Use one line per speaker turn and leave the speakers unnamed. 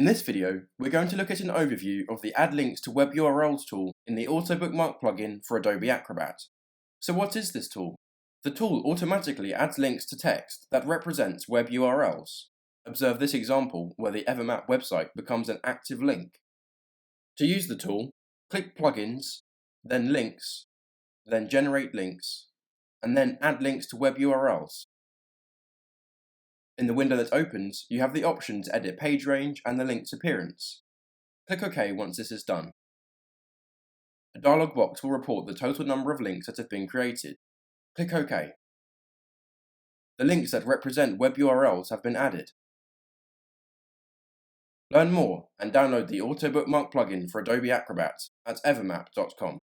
In this video, we're going to look at an overview of the Add Links to Web URLs tool in the AutoBookmark plugin for Adobe Acrobat. So what is this tool? The tool automatically adds links to text that represents web URLs. Observe this example where the EverMap website becomes an active link. To use the tool, click Plugins, then Links, then Generate Links, and then Add Links to Web URLs. In the window that opens, you have the option to edit page range and the link's appearance. Click OK once this is done. A dialog box will report the total number of links that have been created. Click OK. The links that represent web URLs have been added. Learn more and download the AutoBookmark plugin for Adobe Acrobat at evermap.com.